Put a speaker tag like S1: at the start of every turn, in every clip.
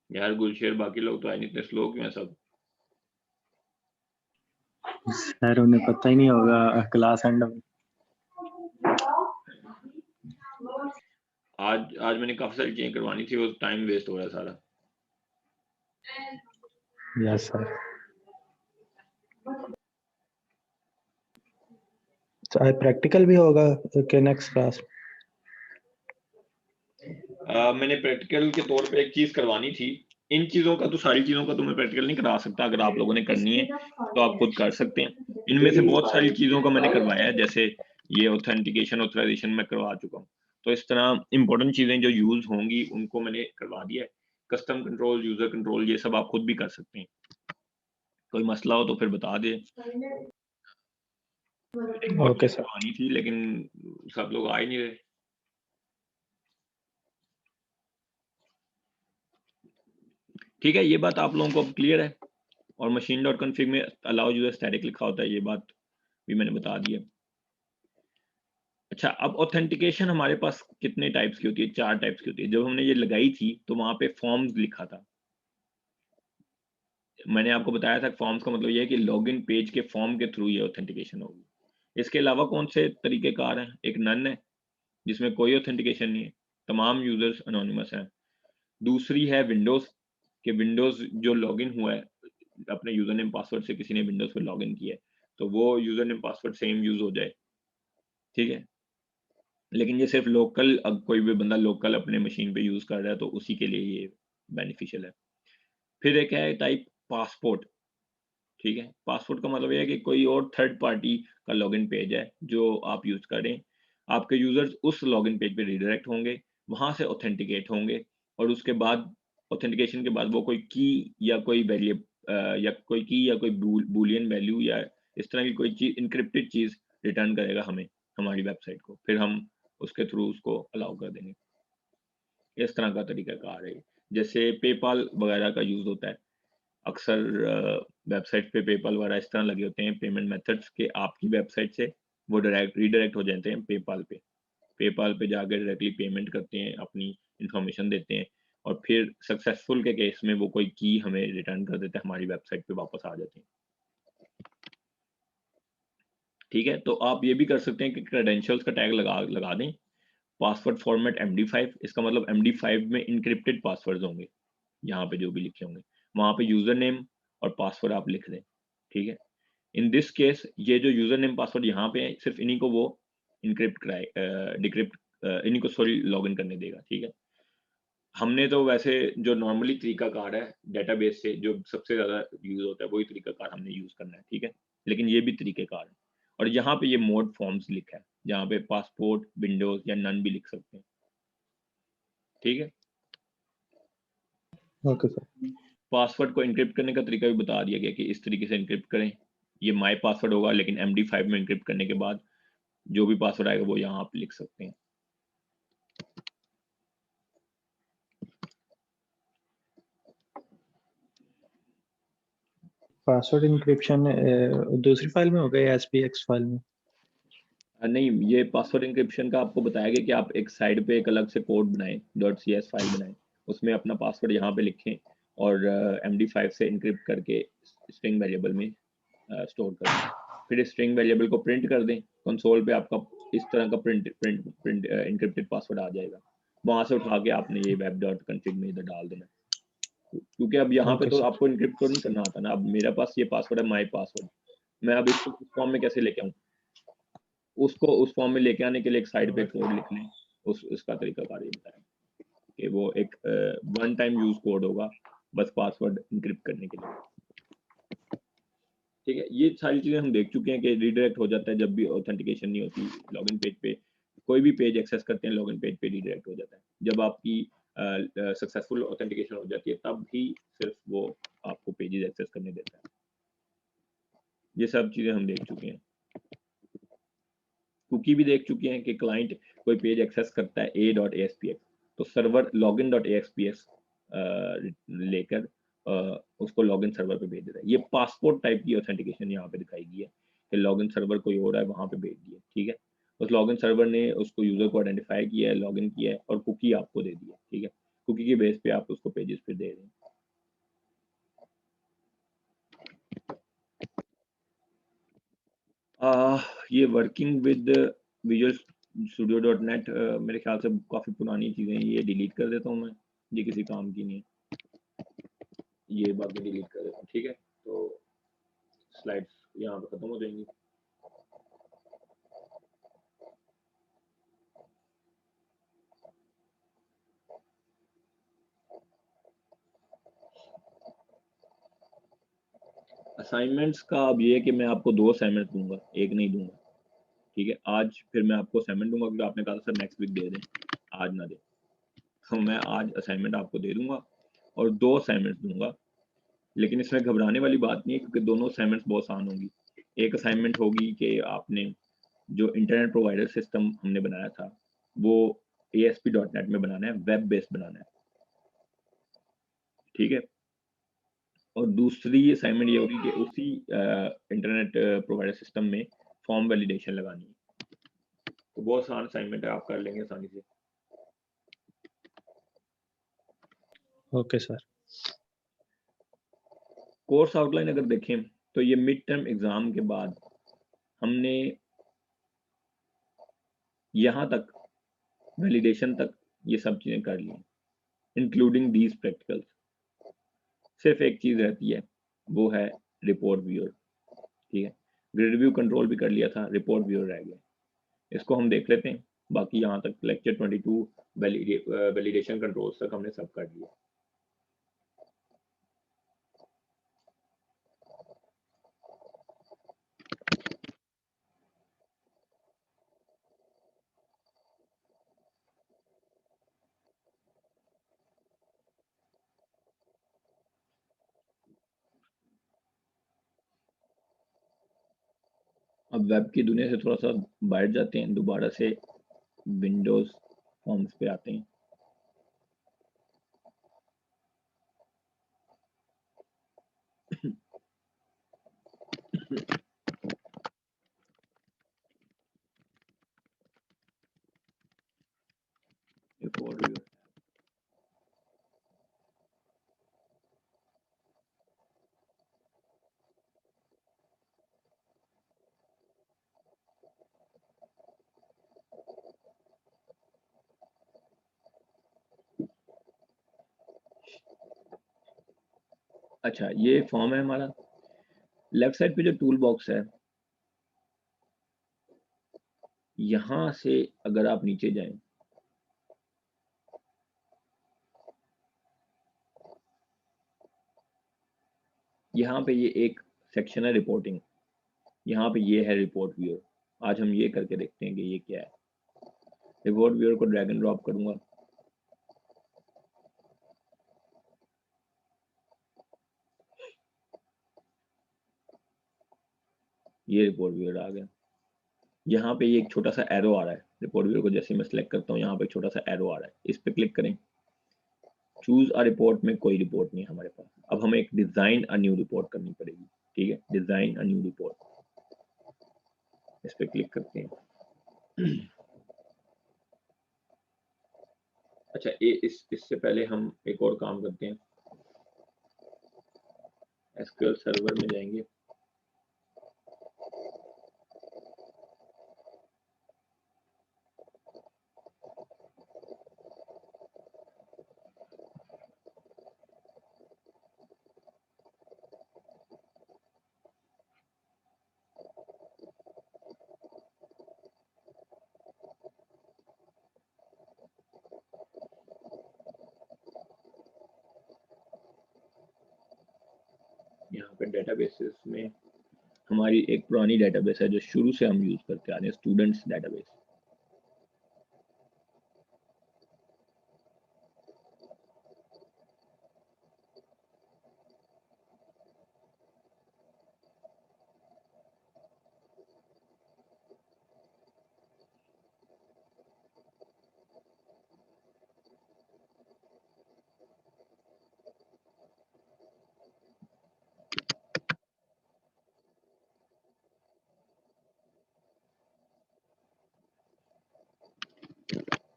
S1: यार गुलशेर, बाकी लोग तो आए नहीं, इतने स्लो क्यों हैं सब?
S2: सर उन्हें पता ही नहीं होगा क्लास एंड।
S1: आज आज मैंने काफी सारी चीजें करवानी थी, वो टाइम वेस्ट हो रहा है सारा।
S2: Yes sir. चाहे प्रैक्टिकल भी होगा कि नेक्स्ट क्लास।
S1: मैंने प्रैक्टिकल के तौर पे एक चीज करवानी थी। इन चीजों का तो, सारी चीजों का तो मैं प्रैक्टिकल नहीं करा सकता। अगर आप लोगों ने करनी है तो आप खुद कर सकते हैं। इनमें से बहुत सारी चीजों का मैंने करवाया है, जैसे ये ऑथेंटिकेशन ऑथराइजेशन मैं करवा चुका हूँ। तो इस तरह इंपॉर्टेंट चीजें जो यूज होंगी उनको मैंने करवा दिया है। कस्टम कंट्रोल, यूजर कंट्रोल, ये सब आप खुद भी कर सकते हैं। कोई मसला हो तो फिर बता दे। एक और
S2: ओके
S1: चीज
S2: सर।
S1: करवानी थी लेकिन सब लोग आ ही नहीं रहे। ठीक है, ये बात आप लोगों को अब क्लियर है। और मशीन डॉट कॉन्फ़िग में अलाउ यूजर स्टैटिक लिखा होता है, ये बात भी मैंने बता दी है। अच्छा, अब ऑथेंटिकेशन हमारे पास कितने टाइप्स की होती है? 4 टाइप्स की होती है। जब हमने ये लगाई थी तो वहां पे फॉर्म्स लिखा था। मैंने आपको बताया था फॉर्म्स का मतलब ये है कि लॉगिन पेज के फॉर्म के थ्रू ये ऑथेंटिकेशन होगी। इसके अलावा कौन से तरीकेकार हैं? एक नन है, जिसमें कोई ऑथेंटिकेशन नहीं है, तमाम यूजर्स अनोनिमस हैं। दूसरी है विंडोज, कि विंडोज जो लॉगिन हुआ है अपने यूजर नेम पासवर्ड से, किसी ने विंडोज पे लॉगिन किया है, तो वो user name password same use हो जाए। ठीक है, लेकिन ये सिर्फ लोकल, अब कोई भी बंदा लोकल अपने मशीन पे यूज कर रहा है तो उसी के लिए ये बेनिफिशियल है। फिर एक है टाइप पासपोर्ट। ठीक है, पासपोर्ट का मतलब ये है कि कोई और थर्ड पार्टी का लॉगिन पेज है जो आप यूज करें। आपके यूजर्स उस लॉगिन पेज पे रिडायरेक्ट होंगे, वहां से ऑथेंटिकेट होंगे, और उसके बाद ऑथेंटिकेशन के बाद वो कोई की या कोई वैल्यू या कोई की या कोई बूलियन वैल्यू या इस तरह की कोई चीज, इनक्रिप्टेड चीज रिटर्न करेगा हमें, हमारी वेबसाइट को। फिर हम उसके थ्रू उसको अलाउ कर देंगे। इस तरह का तरीकाकार है। जैसे पेपाल वगैरह का यूज होता है अक्सर, वेबसाइट पे पेपाल वगैरह इस तरह लगे होते हैं पेमेंट मेथड्स के, आपकी वेबसाइट से वो डायरेक्ट रीडायरेक्ट हो जाते हैं पेपाल पे। पेपाल पे जाकर डायरेक्टली पेमेंट करते हैं, अपनी इंफॉर्मेशन देते हैं, और फिर सक्सेसफुल के केस में वो कोई की हमें रिटर्न कर देते हैं, हमारी वेबसाइट पे वापस आ जाते हैं। ठीक है, तो आप ये भी कर सकते हैं कि क्रेडेंशियल्स का टैग लगा लगा दें। पासवर्ड फॉर्मेट MD5, इसका मतलब MD5 में इनक्रिप्टेड पासवर्ड्स होंगे, यहाँ पे जो भी लिखे होंगे वहां पे यूजर नेम और पासवर्ड आप लिख दें। ठीक है, इन दिस केस ये जो यूजर नेम पासवर्ड यहाँ पे है, सिर्फ इन्हीं को वो इनक्रिप्ट कराए, डिक्रिप्ट, इन्हीं को सॉरी लॉगिन करने देगा। ठीक है, हमने तो वैसे जो नॉर्मली तरीकाकार है डेटाबेस से जो सबसे ज्यादा यूज होता है वही तरीकाकार हमने यूज करना है। ठीक है, लेकिन ये भी तरीकेकार है। और यहाँ पे ये मोड फॉर्म्स लिखा है, जहाँ पे पासपोर्ट, विंडोज या नन भी लिख सकते हैं। ठीक है,
S2: ओके सर।
S1: पासवर्ड को एन्क्रिप्ट करने का तरीका भी बता दिया गया कि इस तरीके से एन्क्रिप्ट करें। ये माय पासवर्ड होगा, लेकिन MD5 में एन्क्रिप्ट करने के बाद जो भी पासवर्ड आएगा वो यहाँ आप लिख सकते हैं।
S2: पासवर्ड इंक्रिप्शन दूसरी फाइल में होगा या SPX फाइल में?
S1: नहीं, ये पासवर्ड एन्क्रिप्शन का आपको बताया गया कि आप एक साइड पे एक अलग से कोड बनाएं, .cs फाइल बनाएं, उसमें अपना पासवर्ड यहाँ पे लिखें, और MD5 से एन्क्रिप्ट करके स्ट्रिंग वेरिएबल में स्टोर कर दें। फिर स्ट्रिंग वेरिएबल को प्रिंट कर दें कंसोल पे, आपका इस तरह का print print print encrypted password आ जाएगा। वहां से उठा के आपने ये वेब डॉट कॉन्फिग में इधर डाल देना। क्योंकि अब यहाँ पे
S2: ओके
S1: तो
S2: सर।
S1: आपको इनक्रिप्ट तो नहीं करना आता ना। अब मेरे पास ये पासवर्ड है, माई पासवर्ड, मैं अब इसको उस फॉर्म में कैसे लेके आऊँ? उसको उस फॉर्म में लेके आने के लिए एक साइड पे कोड लिख लें। उसका तरीका कार ये बताया कि वो एक वन टाइम यूज कोड होगा, बस पासवर्ड इनक्रिप्ट करने के लिए। ठीक है, ये सारी चीजें हम देख चुके हैं कि रीडायरेक्ट हो जाता है जब भी ऑथेंटिकेशन नहीं होती लॉगिन पेज पे। कोई भी पेज एक्सेस करते हैं लॉगिन पेज पे रीडायरेक्ट हो जाता है। जब आपकी सक्सेसफुल ऑथेंटिकेशन हो जाती है तब ही सिर्फ वो आपको पेजेस एक्सेस करने देता है। ये सब चीजें हम देख चुके हैं। कुकी भी देख चुके हैं कि क्लाइंट कोई पेज एक्सेस करता है a.aspx, तो सर्वर login.aspx लेकर उसको लॉगिन सर्वर पे भेज देता है। ये पासपोर्ट टाइप की ऑथेंटिकेशन यहाँ पे दिखाई गई है कि लॉगिन सर्वर कोई हो रहा है वहां पे भेज दिया। ठीक है, उस लॉगिन सर्वर ने उसको यूजर को आइडेंटिफाई किया है, लॉगिन किया है और कुकी आपको दे दी है। ठीक है, कुकी के बेस पे आप उसको पेजेस पे दे रहे हैं। ये working with visual studio dot net मेरे ख्याल से काफ़ी पुरानी चीज़ें हैं, ये डिलीट कर देता हूँ मैं, ये किसी काम की नहीं है, ये बाकी डिलीट कर देता हूँ, ठीक है। तो स्लाइड्स यहाँ पे ख़त्म हो जाएंगी। असाइनमेंट्स का अब ये है कि मैं आपको 2 असाइनमेंट दूँगा, 1 नहीं दूँगा, ठीक है। आज फिर मैं आपको असाइनमेंट दूँगा क्योंकि आपने कहा था सर नेक्स्ट वीक दे दें, आज ना दें। तो मैं आज असाइनमेंट आपको दे दूँगा और 2 असाइनमेंट्स दूँगा, लेकिन इसमें घबराने वाली बात नहीं है क्योंकि दोनों असाइनमेंट्स बहुत आसान होंगी। एक असाइनमेंट होगी कि आपने जो इंटरनेट प्रोवाइडर सिस्टम हमने बनाया था, वो ASP.NET में बनाना है, वेब बेस्ड बनाना है, ठीक है। और दूसरी असाइनमेंट ये होगी कि उसी इंटरनेट प्रोवाइडर सिस्टम में फॉर्म वैलिडेशन लगानी है। तो बहुत आसान असाइनमेंट है, आप कर लेंगे आसानी से।
S2: Okay sir.
S1: कोर्स आउटलाइन अगर देखें तो ये मिड टर्म एग्जाम के बाद हमने यहाँ तक वैलिडेशन तक ये सब चीज़ें कर ली, इंक्लूडिंग दीज प्रैक्टिकल्स। सिर्फ एक चीज़ रहती है, वो है रिपोर्ट व्यूअर, ठीक है। ग्रिड व्यू कंट्रोल भी कर लिया था, रिपोर्ट व्यूअर रह गया, इसको हम देख लेते हैं। बाकी यहाँ तक लेक्चर 22 वैलिडेशन कंट्रोल्स तक हमने सब कर लिया। अब वेब की दुनिया से थोड़ा सा बाहर जाते हैं, दोबारा से विंडोज फॉर्म्स पे आते हैं। रिपोर्ट व्यू, अच्छा ये फॉर्म है हमारा। लेफ्ट साइड पे जो टूल बॉक्स है, यहाँ से अगर आप नीचे जाएं, यहाँ पे ये एक सेक्शन है रिपोर्टिंग, यहाँ पे ये है रिपोर्ट व्यूअर। आज हम ये करके देखते हैं कि ये क्या है। रिपोर्ट व्यूअर को ड्रैग एंड ड्रॉप करूंगा, ये रिपोर्ट व्यूअर आ गया। यहाँ पे ये एक छोटा सा एरो आ रहा है, रिपोर्ट व्यूअर को जैसे मैं सेलेक्ट करता हूँ यहाँ पे एक छोटा सा एरो आ रहा है, इस पे क्लिक करें। चूज अ रिपोर्ट में कोई रिपोर्ट नहीं है हमारे पास, अब हमें एक डिजाइन अ न्यू रिपोर्ट करनी पड़ेगी, ठीक है। डिजाइन अ न्यू रिपोर्ट, इस पे क्लिक करते हैं। अच्छा इससे पहले हम एक और काम करते हैं, एसक्यूएल सर्वर में जाएंगे। यहाँ पे डेटाबेसेस में हमारी एक पुरानी डेटाबेस है जो शुरू से हम यूज करते आ रहे हैं, स्टूडेंट्स डेटाबेस।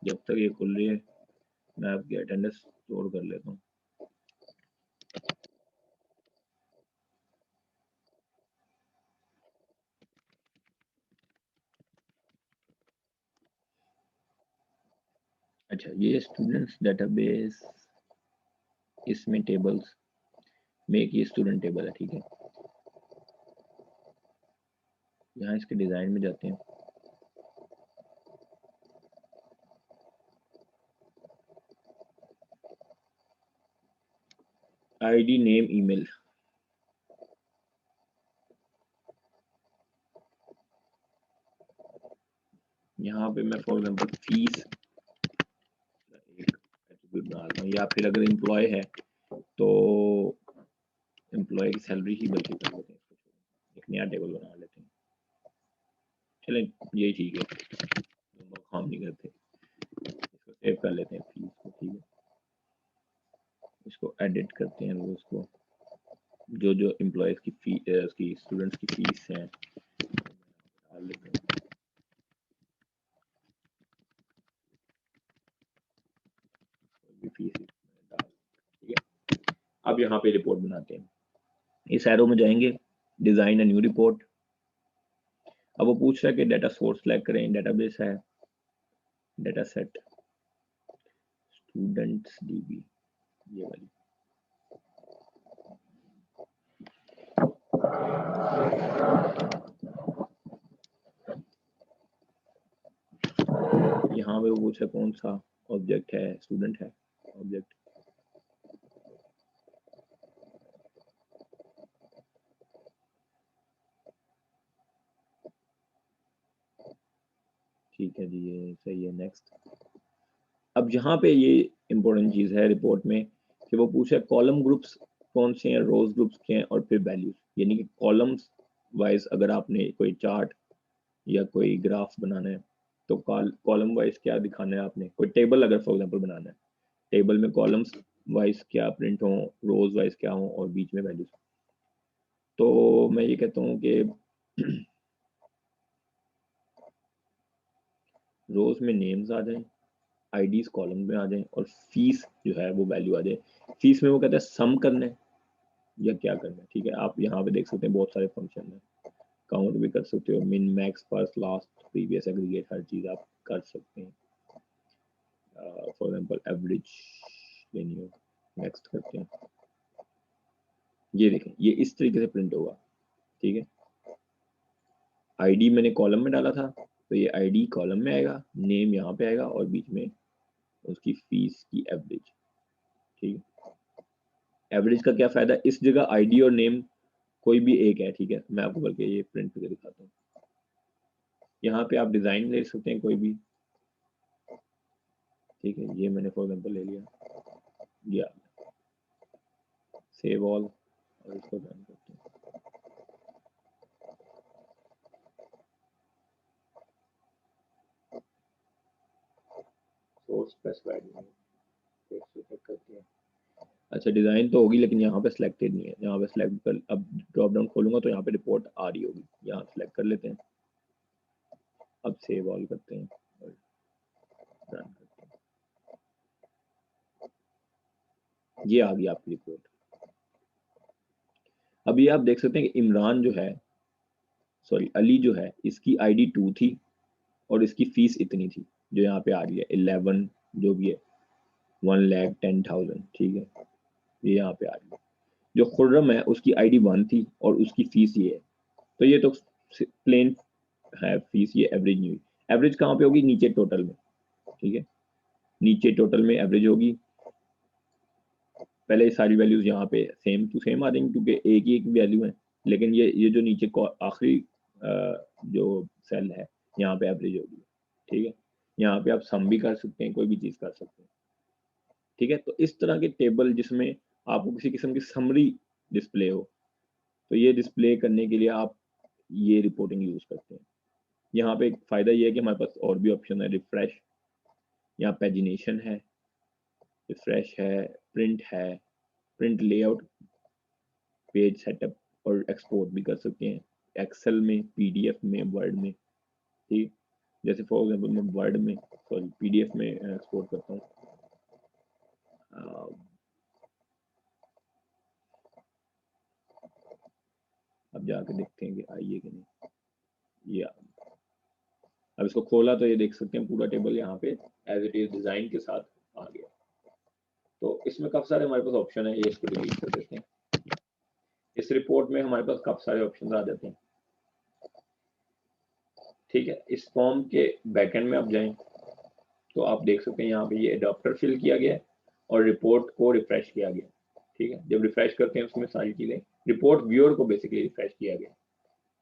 S1: जब तक ये खुल रही है मैं आपकी अटेंडेंस स्टोर कर लेता हूँ। अच्छा, ये स्टूडेंट्स डेटाबेस, इसमें टेबल्स में एक ये स्टूडेंट टेबल है, ठीक है। यहाँ इसके डिजाइन में जाते हैं। ID, name, email. यहाँ पे मैं फॉर एग्जांपल फीस एक एट्रीब्यूट बना रहा हूँ, या फिर अगर एम्प्लॉय है तो एम्प्लॉय की सैलरी ही बल्कि कर लेते हैं, एक नया टेबल बना लेते हैं। चलें, यही ठीक है, लंबा काम नहीं करते। इसको सेव कर लेते हैं फीस को, ठीक है। इसको एडिट करते हैं रोज को, जो जो एम्प्लॉयज की फी उसकी स्टूडेंट्स की फीस है डाल लेते हैं। फीस डाल, ठीक है। अब यहाँ पे रिपोर्ट बनाते हैं। इस एरो में जाएंगे, डिजाइन अ न्यू रिपोर्ट। अब वो पूछ रहा है कि डाटा सोर्स सेलेक्ट करें, डेटाबेस है, डाटा सेट स्टूडेंट्स डीबी, ये वाली। यहाँ पे वो पूछ रहा है कौन सा ऑब्जेक्ट है, स्टूडेंट है ऑब्जेक्ट। ठीक है जी, ये सही है। नेक्स्ट। अब यहाँ पे ये इंपॉर्टेंट चीज है रिपोर्ट में कि वो पूछे कॉलम ग्रुप्स कौन से हैं, रोज ग्रुप्स के हैं, और फिर वैल्यूज, यानी कि कॉलम्स वाइज अगर आपने कोई चार्ट या कोई ग्राफ बनाना है तो कॉलम वाइज क्या दिखाना है आपने, कोई टेबल अगर फॉर एग्जांपल बनाना है, टेबल में कॉलम्स वाइज क्या प्रिंट हो, रोज वाइज क्या हो, और बीच में वैल्यूज। तो मैं ये कहता हूँ कि रोज में नेम्स आ जाएं, आईडीज कॉलम में आ जाएं, और फीस जो है वो वैल्यू आ जाए। फीस में वो कहता है सम करना है या क्या करना है, ठीक है। आप यहाँ पे देख सकते हैं बहुत सारे फंक्शन है, काउंट भी कर सकते हो, min max first last previous aggregate, हर चीज आप कर सकते हैं। फॉर एग्जांपल एवरेज लेनी हो, नेक्स्ट करते हैं। ये देखें, ये इस तरीके से प्रिंट होगा, ठीक है। आईडी मैंने कॉलम में डाला था तो ये आईडी कॉलम में आएगा, नेम यहाँ पे आएगा, और बीच में उसकी फीस की एवरेज, ठीक है। एवरेज का क्या फायदा, इस जगह आईडी और नेम कोई भी एक है, ठीक है। मैं आपको बल्कि ये प्रिंट करके दिखाता हूँ। यहाँ पे आप डिजाइन ले सकते हैं कोई भी, ठीक है। ये मैंने फॉर एग्जांपल ले लिया, सेव ऑल, और इसको रन करते हैं। सोर्स स्पेसिफाइड नहीं करते हैं। अच्छा, डिजाइन तो होगी लेकिन यहाँ पे सिलेक्टेड नहीं है, यहाँ पे सिलेक्ट कर, अब ड्रॉप डाउन खोलूंगा तो यहाँ पे रिपोर्ट आ रही होगी, यहाँ सिलेक्ट कर लेते हैं। अब सेव ऑल करते हैं और रन करते हैं। ये आ गई आपकी रिपोर्ट। अभी आप देख सकते हैं कि इमरान जो है, सॉरी अली जो है, इसकी आईडी 2 थी और इसकी फीस इतनी थी, जो यहाँ पे आ रही है 11, जो भी है 1,10,000, ठीक है। ये यहाँ पे आ रही है। जो खुर्रम है उसकी आईडी 1 थी और उसकी फीस ये है, तो ये तो प्लेन है फीस, ये एवरेज नहीं हुई। एवरेज कहाँ पे होगी, नीचे टोटल में, ठीक है। नीचे टोटल में एवरेज होगी। पहले सारी वैल्यूज यहाँ पे सेम टू सेम आ जाएंगी क्योंकि एक ही एक वैल्यू है, लेकिन ये जो नीचे आखिरी जो सेल है यहाँ पे एवरेज होगी, ठीक है। यहाँ पे आप सम भी कर सकते हैं, कोई भी चीज कर सकते हैं, ठीक है। तो इस तरह के टेबल जिसमें आपको किसी किस्म की समरी डिस्प्ले हो, तो ये डिस्प्ले करने के लिए आप ये रिपोर्टिंग यूज करते हैं। यहाँ पे एक फायदा ये है कि हमारे पास और भी ऑप्शन है, रिफ्रेश, यहाँ पेजिनेशन है, रिफ्रेश है, प्रिंट है, प्रिंट लेआउट, पेज सेटअप, और एक्सपोर्ट भी कर सकते हैं एक्सेल में, पीडीएफ में, वर्ड में, ठीक। जैसे फॉर एग्जांपल मैं वर्ड में, सॉरी पीडीएफ में एक्सपोर्ट करता हूँ। अब जाकर देखते हैं कि आई है कि नहीं। ये अब इसको खोला तो ये देख सकते हैं पूरा टेबल यहाँ पे एज इट इज डिजाइन के साथ आ गया। तो इसमें काफी सारे हमारे पास ऑप्शन है, ये इसको डिलीट कर देते हैं। इस रिपोर्ट में हमारे पास काफी सारे ऑप्शन आ जाते हैं, ठीक है। इस फॉर्म के बैकएंड में आप जाएं तो आप देख सकते हैं यहाँ पे ये अडॉप्टर फिल किया गया है और रिपोर्ट को रिफ्रेश किया गया, ठीक है। जब रिफ्रेश करते हैं उसमें सारी चीजें, रिपोर्ट व्यूअर को बेसिकली रिफ्रेश किया गया,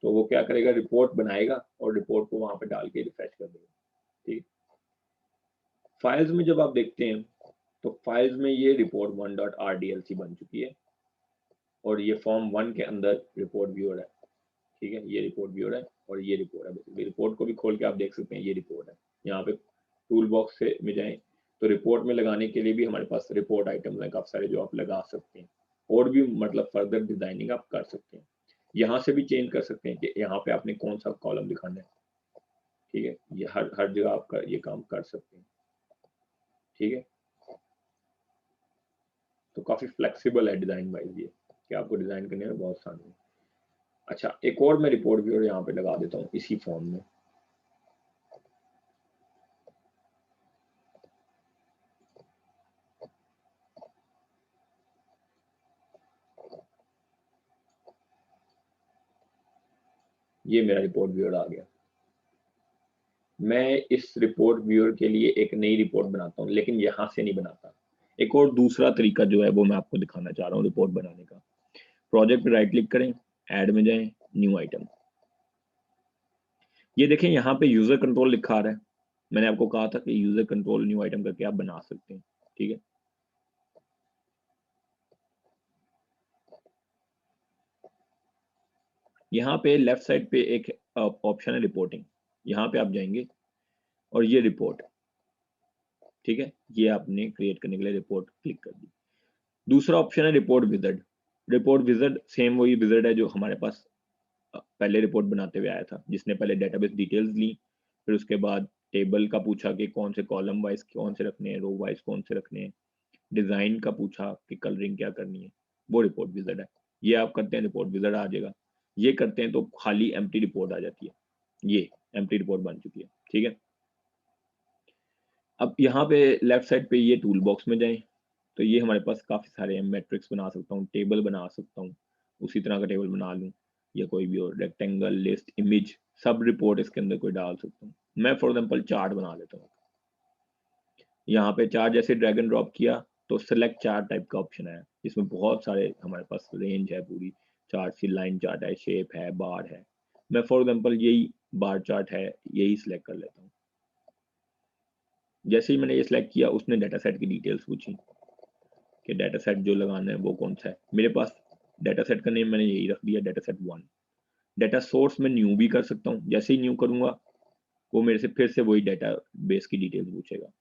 S1: तो वो क्या करेगा, रिपोर्ट बनाएगा और रिपोर्ट को वहां पे डाल के रिफ्रेश कर देगा, ठीक। फाइल्स में जब आप देखते हैं तो फाइल्स में ये रिपोर्ट 1.rdlc बन चुकी है और ये फॉर्म 1 के अंदर रिपोर्ट व्यूअर है, ठीक है। ये रिपोर्ट व्यूअर है और ये रिपोर्ट है। बेसिकली रिपोर्ट को भी खोल के आप देख सकते हैं, ये रिपोर्ट है। यहाँ पे टूल बॉक्स से में जाएं तो रिपोर्ट में लगाने के लिए भी हमारे पास रिपोर्ट आइटम्स हैं काफी सारे जो आप लगा सकते हैं, और भी मतलब फर्दर डिजाइनिंग आप कर सकते हैं। यहाँ से भी चेंज कर सकते हैं कि यहाँ पे आपने कौन सा कॉलम दिखाना है, ठीक है। ये हर जगह आप ये काम कर सकते हैं, ठीक है। तो काफी फ्लेक्सिबल है डिजाइन वाइज ये, कि आपको डिजाइन करने में बहुत आसान है। अच्छा, एक और मैं रिपोर्ट व्यूअर यहाँ पे लगा देता हूँ इसी फॉर्म में। ये मेरा रिपोर्ट व्यूअर आ गया। मैं इस रिपोर्ट व्यूअर के लिए एक नई रिपोर्ट बनाता हूँ, लेकिन यहाँ से नहीं बनाता। एक और दूसरा तरीका जो है वो मैं आपको दिखाना चाह रहा हूँ रिपोर्ट बनाने का। प्रोजेक्ट पे राइट क्लिक करें, ऐड में जाएं, न्यू आइटम। ये देखें यहाँ पे यूजर कंट्रोल लिखा आ रहा है। मैंने आपको कहा था कि यूजर कंट्रोल न्यू आइटम करके आप बना सकते हैं, ठीक है। यहाँ पे लेफ्ट साइड पे एक ऑप्शन है रिपोर्टिंग, यहाँ पे आप जाएंगे और ये रिपोर्ट, ठीक है, ये आपने क्रिएट करने के लिए रिपोर्ट क्लिक कर दी। दूसरा ऑप्शन है report wizard. Report wizard same वही विजर्ड है जो हमारे पास पहले रिपोर्ट बनाते हुए आया था, जिसने पहले डेटाबेस डिटेल्स ली, फिर उसके बाद टेबल का पूछा कि कौन से कॉलम वाइज कौन से रखने हैं, रो वाइज कौन से रखने हैं, डिजाइन का पूछा कि कलरिंग क्या करनी है, वो रिपोर्ट विजर्ड है। ये आप करते हैं रिपोर्ट विजर्ड आ जाएगा। ये करते हैं तो खाली एम्प्टी रिपोर्ट आ जाती है, ये एम्प्टी रिपोर्ट बन चुकी है, ठीक है। अब यहाँ पे लेफ्ट साइड पे ये टूल बॉक्स में जाएं तो ये हमारे पास काफी सारे हैं। मैट्रिक्स बना सकता हूँ, टेबल बना सकता हूँ, उसी तरह का टेबल बना लूँ, या कोई भी और रेक्टेंगल, लिस्ट, इमेज, सब रिपोर्ट इसके अंदर कोई डाल सकता हूँ। मैं फॉर एग्जांपल चार्ट बना लेता हूँ। यहाँ पे चार्ट जैसे ड्रैग एंड ड्रॉप किया तो सिलेक्ट चार्ट टाइप का ऑप्शन है, जिसमें बहुत सारे हमारे पास रेंज है पूरी। चार्ट की लाइन चार्ट है, शेप है, बार है। मैं फॉर एग्जांपल यही बार चार्ट है, यही सिलेक्ट कर लेता हूँ। जैसे ही मैंने ये सिलेक्ट किया उसने डाटा सेट की डिटेल्स पूछी कि डाटा सेट जो लगाना है वो कौन सा है। मेरे पास डाटा सेट का नेम मैंने यही रख दिया, डाटा सेट 1। डाटा सोर्स में न्यू भी कर सकता हूँ, जैसे ही न्यू करूंगा वो मेरे से फिर से वही डाटा बेस की डिटेल्स पूछेगा।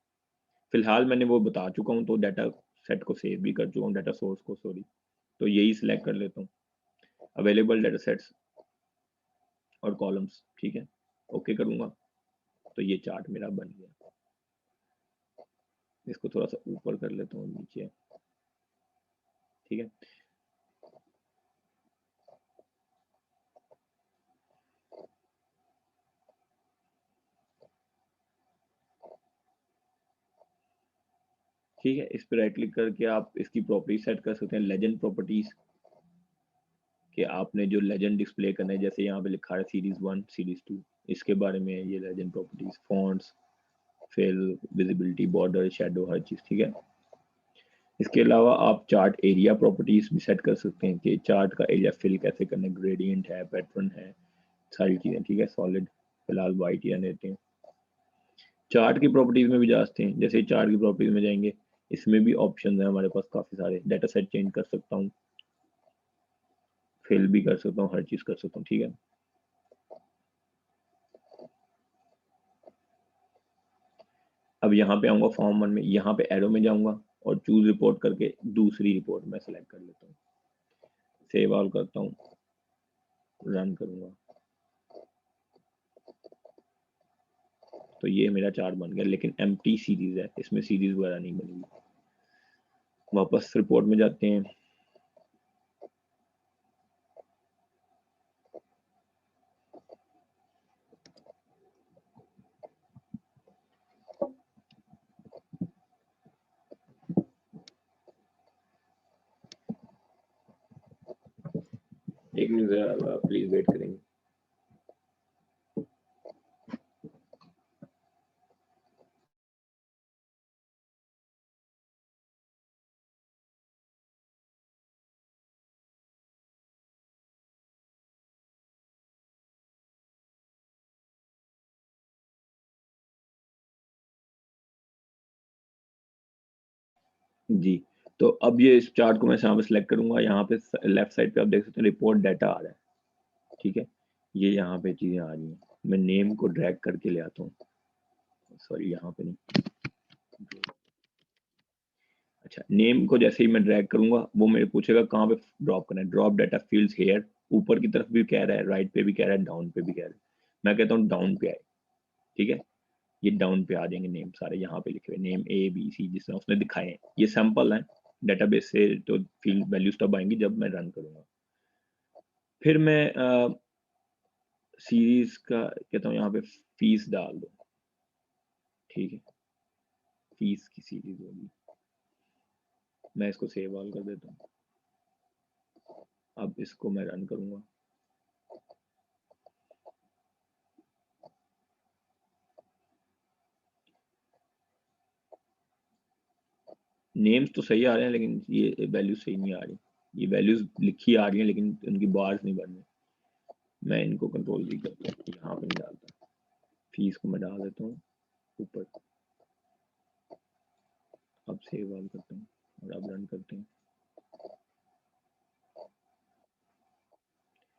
S1: फिलहाल मैंने वो बता चुका हूँ तो डाटा सेट को सेव भी कर चुका हूँ, डाटा सोर्स को, सॉरी। तो यही सिलेक्ट कर लेता हूँ, अवेलेबल डाटा सेट्स और कॉलम्स, ठीक है। ओके करूंगा तो ये चार्ट मेरा बन गया। इसको थोड़ा सा ऊपर कर लेता हूँ, नीचे, ठीक है। ठीक है, इस पर राइट क्लिक करके आप इसकी प्रॉपर्टीज सेट कर सकते हैं, लेजेंड प्रॉपर्टीज, कि आपने जो लेजेंड डिस्प्ले करना है, जैसे यहाँ पे लिखा है सीरीज 1, सीरीज 2, इसके बारे में ये legend properties, fonts, fill, visibility, border, shadow, हर चीज, ठीक है। इसके अलावा आप चार्ट एरिया प्रॉपर्टीज भी सेट कर सकते हैं कि चार्ट का एरिया फिल कैसे करना है, ग्रेडियंट है, पैटर्न है, सारी चीजें, ठीक है। सॉलिड फिलहाल वाइट या देते हैं। चार्ट की प्रॉपर्टीज में भी जा सकते हैं, जैसे चार्ट की प्रॉपर्टीज में जाएंगे, इसमें भी ऑप्शन है हमारे पास काफी सारे। डाटा सेट चेंज कर सकता हूँ, फिल भी कर सकता हूँ, हर चीज कर सकता हूँ, ठीक है। अब यहाँ पे आऊंगा फॉर्म 1 में, यहाँ पे एरो में जाऊंगा और चूज रिपोर्ट करके दूसरी रिपोर्ट में सेलेक्ट कर लेता हूँ, सेव ऑल करता हूँ, रन करूंगा तो ये मेरा चार्ट बन गया, लेकिन एम्प्टी सीरीज है, इसमें सीरीज वगैरह नहीं बनेगी। वापस रिपोर्ट में जाते हैं, एक मिनट प्लीज वेट करेंगे। जी, तो अब ये इस चार्ट को मैं यहाँ पे सिलेक्ट करूंगा। यहाँ पे लेफ्ट साइड पे आप देख सकते हैं रिपोर्ट डाटा आ रहा है, ठीक है। ये यहाँ पे चीजें आ रही हैं। मैं नेम को ड्रैग करके ले आता हूँ, सॉरी यहाँ पे नहीं। अच्छा, नेम को जैसे ही मैं ड्रैग करूंगा वो मेरे पूछेगा कहाँ पे ड्रॉप करना है। ड्रॉप डाटा फील्ड्स हेयर, ऊपर की तरफ भी कह रहा है, राइट पे भी कह रहा है, डाउन पे भी कह रहा है। मैं कहता हूँ डाउन पे आए, ठीक है। ये डाउन पे आ जाएंगे नेम सारे, यहाँ पे लिखे हुए नेम A B C जिस तरह उसने दिखाए हैं। ये सैंपल है डेटाबेस से, तो फील्ड वैल्यूज तब आएंगी जब मैं रन करूंगा। फिर मैं सीरीज का कहता हूँ यहाँ पे फीस डाल दो, ठीक है। फीस की सीरीज होगी, मैं इसको सेव ऑल कर देता हूँ। अब इसको मैं रन करूंगा। नेम्स तो सही आ रहे हैं लेकिन ये वैल्यूज सही नहीं आ रही। ये वैल्यूज लिखी आ रही हैं लेकिन उनकी बार्स नहीं बन रही। मैं इनको कंट्रोल भी करता हूँ, यहाँ पे नहीं डालता। फीस को मैं डाल देता हूँ ऊपर। अब सेव ऑल करता हूँ और अब रन करते हैं,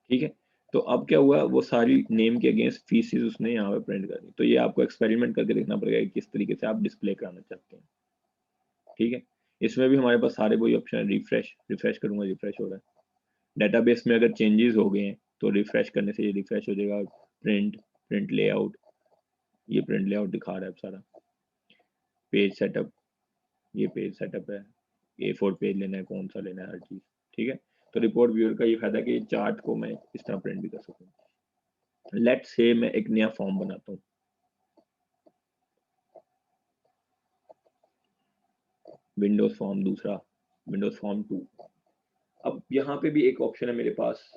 S1: ठीक है। तो अब क्या हुआ, वो सारी नेम के अगेंस्ट फीसिस उसने यहाँ पे प्रिंट कर दी। तो ये आपको एक्सपेरिमेंट करके देखना पड़ेगा कि किस तरीके से आप डिस्प्ले कराना चाहते हैं, ठीक है। इसमें भी हमारे पास सारे वही ऑप्शन है। रिफ्रेश करूंगा, रिफ्रेश हो रहा है। डेटाबेस में अगर चेंजेस हो गए हैं तो रिफ्रेश करने से ये रिफ्रेश हो जाएगा। प्रिंट लेआउट, ये प्रिंट लेआउट दिखा रहा है सारा। पेज सेटअप, ये पेज सेटअप है। A4 पेज लेना है, कौन सा लेना है, हर चीज, ठीक है। तो रिपोर्ट व्यूअर का ये फायदा है कि चार्ट को मैं इस तरह प्रिंट भी कर सकता हूँ। लेट्स से मैं एक नया फॉर्म बनाता हूँ, विंडोज फॉर्म दूसरा, विंडोज फॉर्म 2। अब यहाँ पे भी एक ऑप्शन है मेरे पास,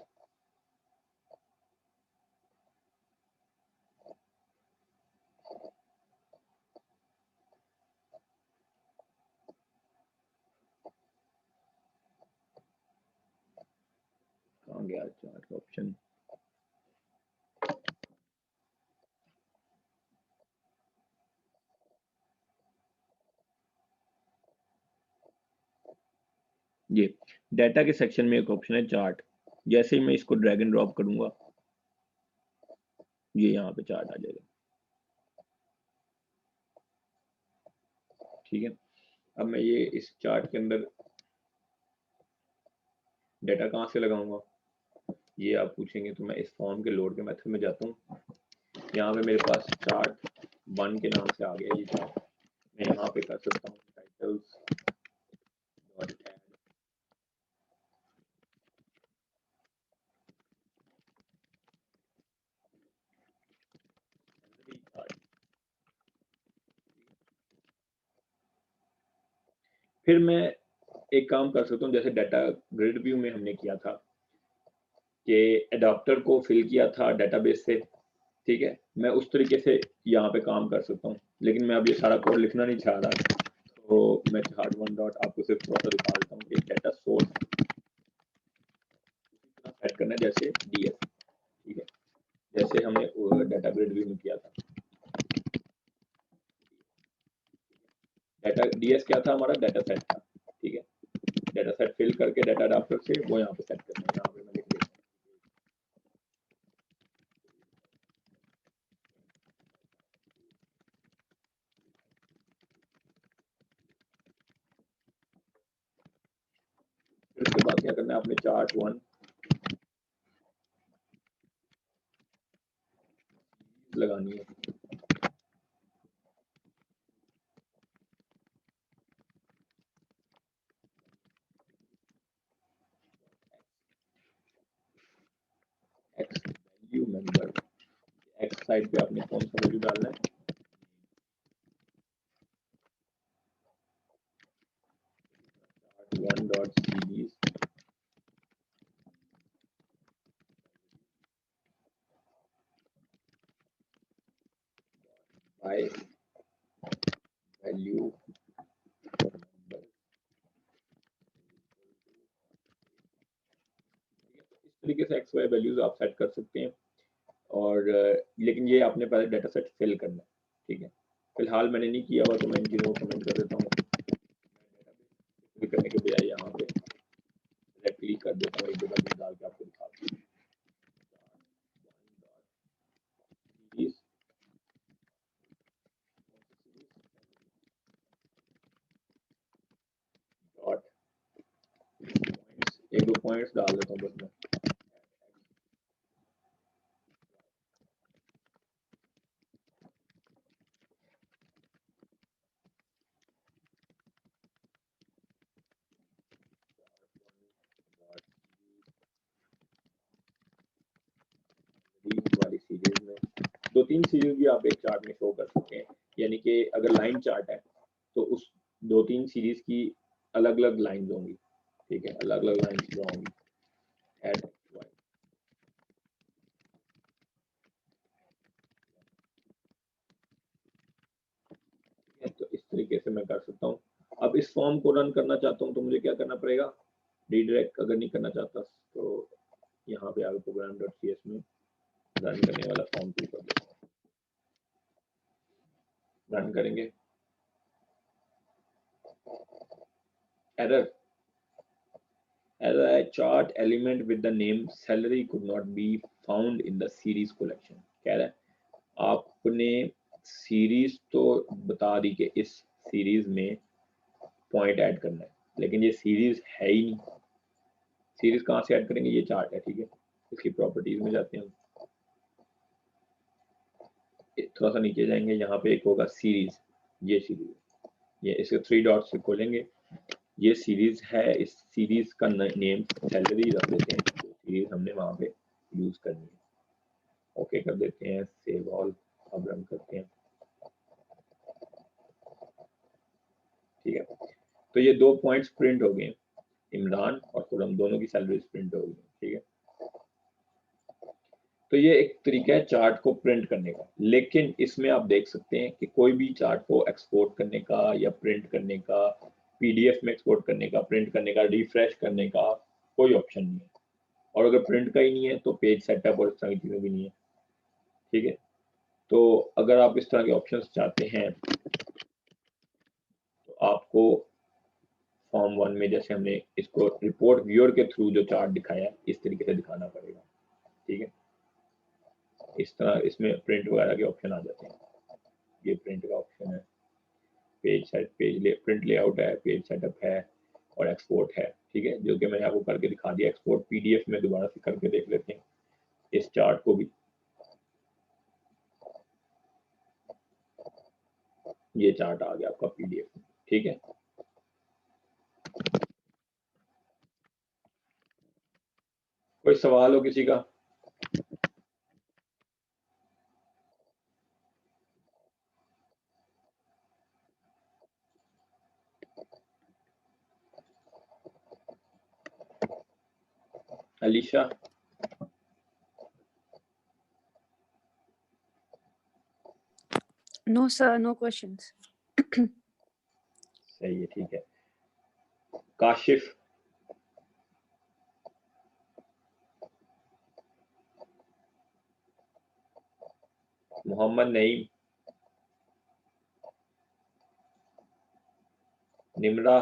S1: कहाँ गया चार्ट का ऑप्शन। ये डाटा के सेक्शन में एक ऑप्शन है चार्ट। जैसे ही मैं इसको ड्रैग एंड ड्रॉप करूंगा ये यहाँ पे चार्ट आ जाएगा, ठीक है। अब मैं ये इस चार्ट के अंदर डाटा कहाँ से लगाऊंगा ये आप पूछेंगे, तो मैं इस फॉर्म के लोड के मेथड में जाता हूँ। यहाँ पे मेरे पास चार्ट 1 के नाम से आ गया ये चार्ट। मैं यहाँ पे कर सकता हूँ टाइटल्स डॉट ऐड। फिर मैं एक काम कर सकता हूँ, जैसे डाटा ग्रिड व्यू में हमने किया था कि एडाप्टर को फिल किया था डेटाबेस से, ठीक है। मैं उस तरीके से यहाँ पे काम कर सकता हूँ, लेकिन मैं अब ये सारा कोड लिखना नहीं चाह रहा। तो मैं चार्ट 1 डॉट आपको सिर्फ थोड़ा सा दिखा देता हूँ कि डाटा सोर्स सेट करना है जैसे DS, ठीक है, जैसे हमने डाटा ग्रिड व्यू में किया था। डाटा DS क्या था, हमारा डाटा सेट था, ठीक है। डाटा सेट फिल करके डाटा अडाप्टर से वो यहाँ पे सेट करना है। यहाँ पे मैं लिख देता हूँ फिर उसके बाद क्या करना है, आपने चार्ट 1 लगानी है। X value member, x side पे आपने कौन सा वैल्यू डालना है, chart 1 dot series by value number। इस तरीके से एक्स वाई वैल्यूज आप सेट कर सकते हैं और लेकिन ये आपने पहले डाटा सेट फिल करना है, ठीक है। फिलहाल मैंने नहीं किया हुआ तो मैं इनकी नोट कमेंट कर देता हूँ। करने के बजाय यहाँ पे डायरेक्टली कर देता हूँ, एक जगह डाल के आपको दिखा दूँ। एक दो पॉइंट्स डाल देता हूँ बस मैं। वाली सीरीज में दो तीन सीरीज भी आप एक चार्ट में शो कर सकते हैं, यानी कि अगर लाइन चार्ट है तो उस दो तीन सीरीज की अलग अलग लाइंस होंगी, ठीक है, अलग अलग लाइंस ड्रॉ होंगी। एड तो इस तरीके से मैं कर सकता हूँ। अब इस फॉर्म को रन करना चाहता हूँ तो मुझे क्या करना पड़ेगा, रीडायरेक्ट अगर नहीं करना चाहता तो यहाँ पे आगे program.cs में रन करने वाला फॉर्म चूज कर देता हूँ। रन करेंगे, error a chart element with the name salary could not be found in the series collection। कह रहा है आपने सीरीज तो बता दी कि इस सीरीज में पॉइंट ऐड करना है, लेकिन ये सीरीज है ही नहीं। सीरीज कहाँ से ऐड करेंगे, ये चार्ट है, ठीक है। इसकी प्रॉपर्टीज में जाते हैं, थोड़ा सा नीचे जाएंगे, यहाँ पे एक होगा सीरीज, ये सीरीज, ये इसके थ्री डॉट्स से खोलेंगे, ये सीरीज है। इस सीरीज का नेम सैलरी रख देते हैं, तो सीरीज हमने वहां पे यूज करनी है। ओके कर देते हैं, सेव ऑल, अब रन करते हैं, ठीक है। तो ये दो पॉइंट्स प्रिंट हो गए, इमरान और खुरम दोनों की सैलरीज प्रिंट हो गई, ठीक है। तो ये एक तरीका है चार्ट को प्रिंट करने का, लेकिन इसमें आप देख सकते हैं कि कोई भी चार्ट को एक्सपोर्ट करने का या प्रिंट करने का, पीडीएफ में एक्सपोर्ट करने का, प्रिंट करने का, रिफ्रेश करने का कोई ऑप्शन नहीं है। और अगर प्रिंट का ही नहीं है तो पेज सेटअप और इस तरह की चीज़ें भी नहीं है, ठीक है। तो अगर आप इस तरह के ऑप्शंस चाहते हैं तो आपको फॉर्म 1 में जैसे हमने इसको रिपोर्ट व्यूअर के थ्रू जो चार्ट दिखाया है इस तरीके से दिखाना पड़ेगा, ठीक है। इस तरह इसमें प्रिंट वगैरह के ऑप्शन आ जाते हैं, ये प्रिंट का ऑप्शन है, पेज सेट, प्रिंट लेआउट है, पेज सेटअप है और एक्सपोर्ट है, ठीक है, जो कि मैंने आपको करके दिखा दिया। एक्सपोर्ट पीडीएफ में दोबारा से करके देख लेते हैं इस चार्ट को भी। ये चार्ट आ गया आपका पीडीएफ में, ठीक है। कोई सवाल हो किसी का? Alisha?
S3: No, sir, no questions.
S1: सही है, ठीक है। काशिफ? मोहम्मद नईम? निमरा?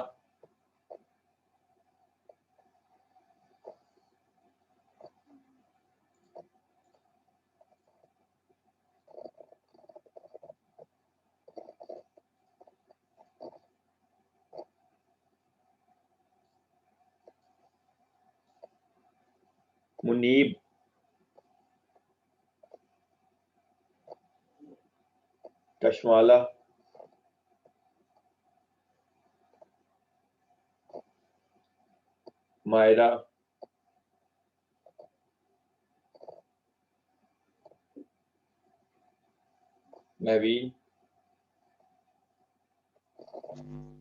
S1: मुनीब? कशवाला? मायरा? नवीन?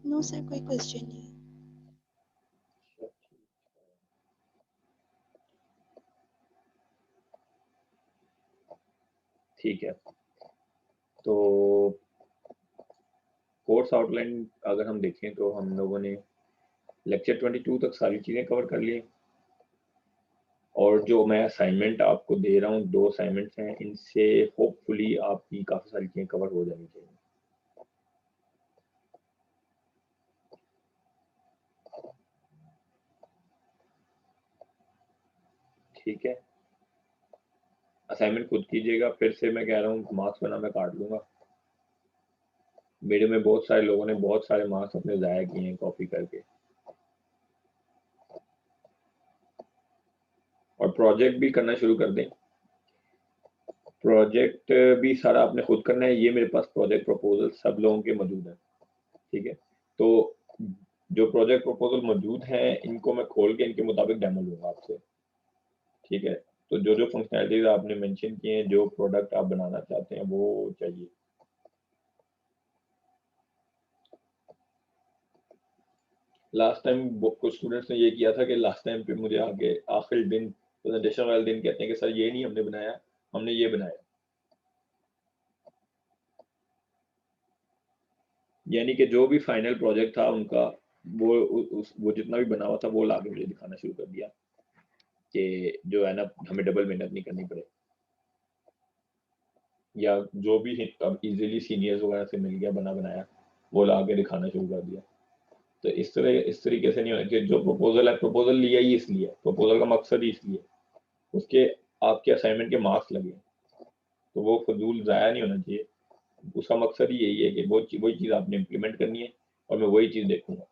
S4: नो सर, कोई क्वेश्चन नहीं है।
S1: ठीक है, तो कोर्स आउटलाइन अगर हम देखें तो हम लोगों ने लेक्चर 22 तक सारी चीज़ें कवर कर ली, और जो मैं असाइनमेंट आपको दे रहा हूँ, 2 असाइनमेंट्स हैं, इनसे होपफुली आपकी काफ़ी सारी चीज़ें कवर हो जानी चाहिए। ठीक है, असाइनमेंट खुद कीजिएगा। फिर से मैं कह रहा हूँ, मार्क्स बना मैं काट लूँगा। मेरे में बहुत सारे लोगों ने बहुत सारे मार्क्स अपने ज़ाया किए हैं कॉपी करके। और प्रोजेक्ट भी करना शुरू कर दें। प्रोजेक्ट भी सारा आपने खुद करना है। ये मेरे पास प्रोजेक्ट प्रपोजल सब लोगों के मौजूद है, ठीक है। तो जो प्रोजेक्ट प्रपोजल मौजूद है, इनको मैं खोल के इनके मुताबिक डेमो लूँगा आपसे, ठीक है। तो जो जो फंक्शनैलिटीज आपने मेंशन किए हैं, जो प्रोडक्ट आप बनाना चाहते हैं, वो चाहिए। लास्ट टाइम कुछ स्टूडेंट्स ने ये किया था कि लास्ट टाइम पे मुझे आगे आखिरी दिन, प्रेजेंटेशन वाले दिन कहते हैं कि सर ये नहीं हमने बनाया, हमने ये बनाया। यानी कि जो भी फाइनल प्रोजेक्ट था उनका, वो जितना भी बना हुआ था वो लाके मुझे दिखाना शुरू कर दिया कि जो है ना, हमें डबल मेहनत नहीं करनी पड़े, या जो भी अब इजीली सीनियर्स वगैरह से मिल गया बना बनाया, वो ला के दिखाना शुरू कर दिया। तो इस तरीके से नहीं होना चाहिए। जो प्रपोजल है, प्रपोजल लिया ही इसलिए, प्रपोजल का मकसद ही इसलिए उसके आपके असाइनमेंट के मार्क्स लगे, तो वो फजूल ज़ाया नहीं होना चाहिए। उसका मकसद ही यही है कि वही चीज़ आपने इम्प्लीमेंट करनी है और मैं वही चीज़ देखूंगा।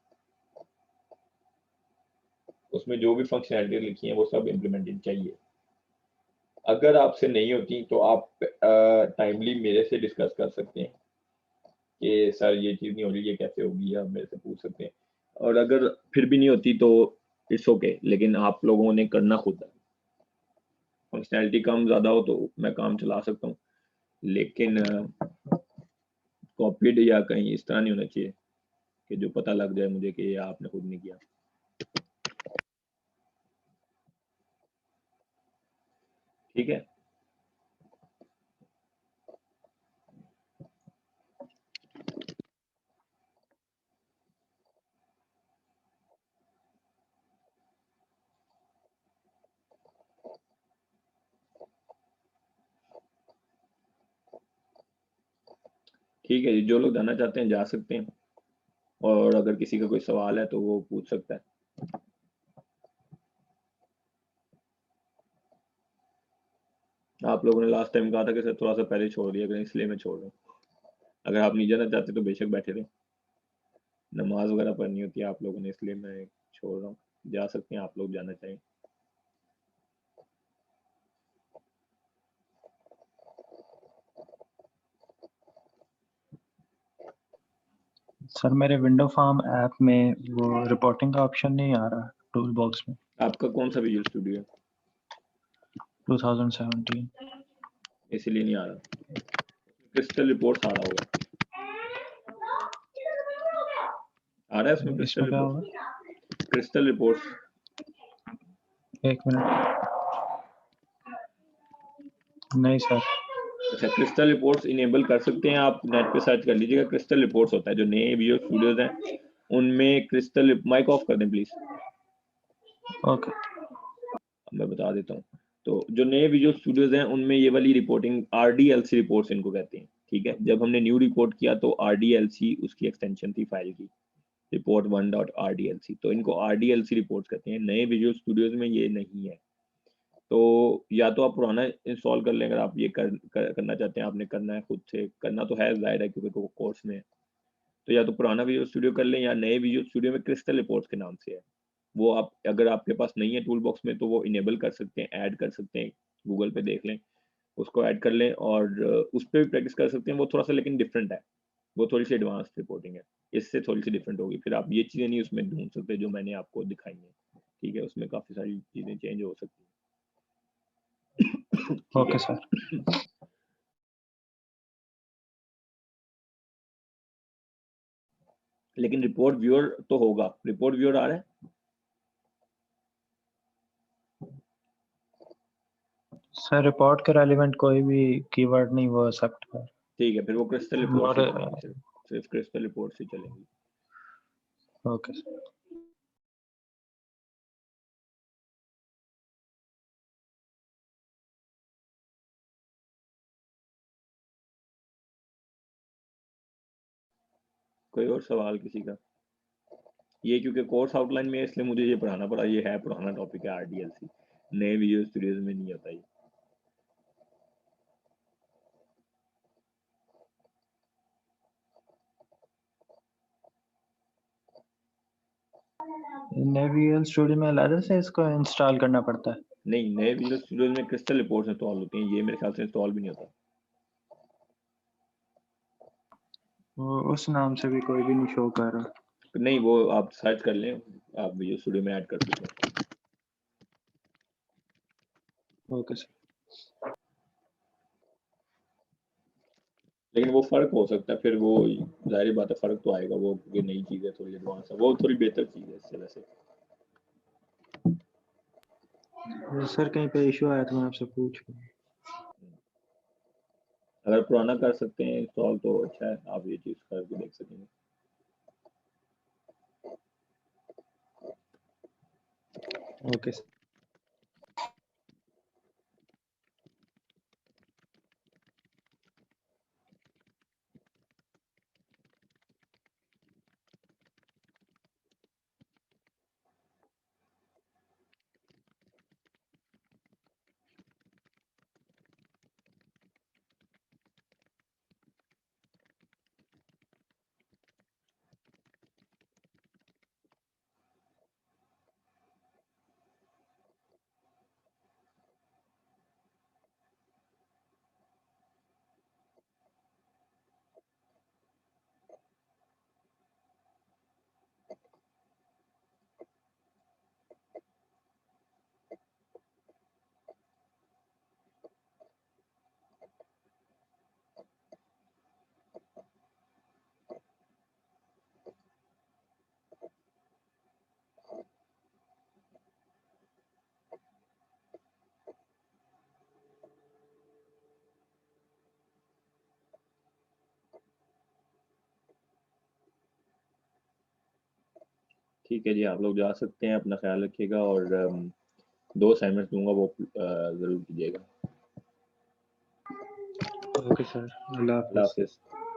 S1: उसमें जो भी फंक्शनैलिटी लिखी है वो सब इम्प्लीमेंटेड चाहिए। अगर आपसे नहीं होती तो आप टाइमली मेरे से डिस्कस कर सकते हैं कि सर ये चीज़ नहीं हो रही, ये कैसे होगी, आप मेरे से पूछ सकते हैं। और अगर फिर भी नहीं होती तो इट्स ओके, लेकिन आप लोगों ने करना खुद है। फंक्शनैलिटी कम ज़्यादा हो तो मैं काम चला सकता हूँ, लेकिन कॉपीड या कहीं इस तरह नहीं होना चाहिए कि जो पता लग जाए मुझे कि ये आपने खुद नहीं किया। ठीक है, ठीक है जी। जो लोग जाना चाहते हैं जा सकते हैं, और अगर किसी का कोई सवाल है तो वो पूछ सकता है। आप लोगों ने लास्ट टाइम कहा था कि सर थोड़ा सा पहले छोड़ दिया करें, इसलिए मैं छोड़ रहा हूँ। अगर आप नहीं जाना चाहते तो बेशक बैठे रहें, नमाज वगैरह पढ़नी होती है आप लोगों ने, इसलिए मैं छोड़ रहा हूँ। जा सकते हैं आप लोग जाना चाहें।
S2: सर मेरे विंडो फार्म ऐप में वो रिपोर्टिंग का ऑप्शन नहीं आ रहा टूल बॉक्स में।
S1: आपका कौन सा विजुअल स्टूडियो है?
S2: 2017।
S1: इसलिए नहीं आ रहा। क्रिस्टल रिपोर्ट्स आ रहा होगा, आ रहा है उसमें क्रिस्टल
S2: इसमें क्या
S1: रिपोर्ट्स?
S2: होगा?
S1: क्रिस्टल रिपोर्ट्स,
S2: एक मिनट। नहीं सर।
S1: अच्छा क्रिस्टल रिपोर्ट्स इनेबल कर सकते हैं आप। नेट पे सर्च कर लीजिएगा, क्रिस्टल रिपोर्ट्स होता है। जो नए विजुअल स्टूडियोज हैं उनमें क्रिस्टल, माइक ऑफ कर दें प्लीज,
S2: ओके।
S1: मैं बता देता हूँ। तो जो नए विजुअल स्टूडियोज हैं उनमें ये वाली रिपोर्टिंग RDLC रिपोर्ट्स इनको कहते हैं, ठीक है। जब हमने न्यू रिपोर्ट किया तो RDLC उसकी एक्सटेंशन थी फाइल की, रिपोर्ट 1.RDLC, तो इनको RDLC रिपोर्ट्स कहते हैं। नए विजुअल स्टूडियोज में ये नहीं है। तो या तो आप पुराना इंस्टॉल कर लें, अगर आप ये करना चाहते हैं, आपने करना है खुद से, करना तो है जाहिर है क्योंकि कोर्स में है। तो या तो पुराना विजुअल स्टूडियो कर लें, या नए विजुअल स्टूडियो में क्रिस्टल रिपोर्ट्स के नाम से है वो। आप अगर आपके पास नहीं है टूल बॉक्स में तो वो इनेबल कर सकते हैं, ऐड कर सकते हैं। गूगल पे देख लें, उसको ऐड कर लें, और उस पर भी प्रैक्टिस कर सकते हैं। वो थोड़ा सा लेकिन डिफरेंट है, वो थोड़ी सी एडवांस रिपोर्टिंग है, इससे थोड़ी सी डिफरेंट होगी। फिर आप ये चीज़ें नहीं उसमें ढूंढ सकते जो मैंने आपको दिखाई है, ठीक है। उसमें काफ़ी सारी चीज़ें चेंज हो सकती हैं। ठीक
S2: ओके
S1: है
S2: सर।
S1: लेकिन रिपोर्ट व्यूअर तो होगा। रिपोर्ट व्यूअर आ रहा है?
S2: सर रिपोर्ट के रेलिवेंट कोई भी कीवर्ड नहीं वो एक्सेप्ट कर।
S1: ठीक है, फिर वो क्रिस्टल रिपोर्ट्स
S2: और
S1: लिखना है सिर्फ। सिर्फ क्रिस्टल रिपोर्ट से चलेंगी।
S2: Okay sir.
S1: कोई और सवाल किसी का? ये क्योंकि कोर्स आउटलाइन में है इसलिए मुझे ये पढ़ाना पड़ा, ये है पुराना टॉपिक है RDLC, नए विजुअल स्टूडियोज में नहीं होता ये।
S2: नए विजुअल स्टूडियो में अलग से इसको इंस्टॉल करना पड़ता है?
S1: नहीं, नए विजुअल स्टूडियोज में क्रिस्टल रिपोर्ट्स इंस्टॉल होती हैं, ये मेरे ख्याल से इंस्टॉल भी नहीं होता।
S2: वो उस नाम से भी कोई भी नहीं शो कर रहा।
S1: नहीं, वो आप सर्च कर लें, आप विजुअल स्टूडियो में ऐड कर सकते हैं।
S2: Okay sir.
S1: लेकिन वो फर्क हो सकता है, फिर वो जाहिर बात है फर्क तो आएगा, वो क्योंकि नई चीज़ है, थोड़ी एडवांस है, वो थोड़ी बेहतर चीज़ है इससे वैसे।
S2: सर कहीं पे इशू आया तो मैं आपसे पूछ लूँ।
S1: अगर पुराना कर सकते हैं इंस्टॉल तो अच्छा है, आप ये चीज़ करके देख सकेंगे।
S2: Okay sir.
S1: ठीक है जी, आप लोग जा सकते हैं, अपना ख्याल रखिएगा और 2 असाइनमेंट दूंगा, वो ज़रूर कीजिएगा।
S2: ओके सर, अल्लाह
S1: अल्लाह
S2: हाफिज़।
S1: हाफिज़।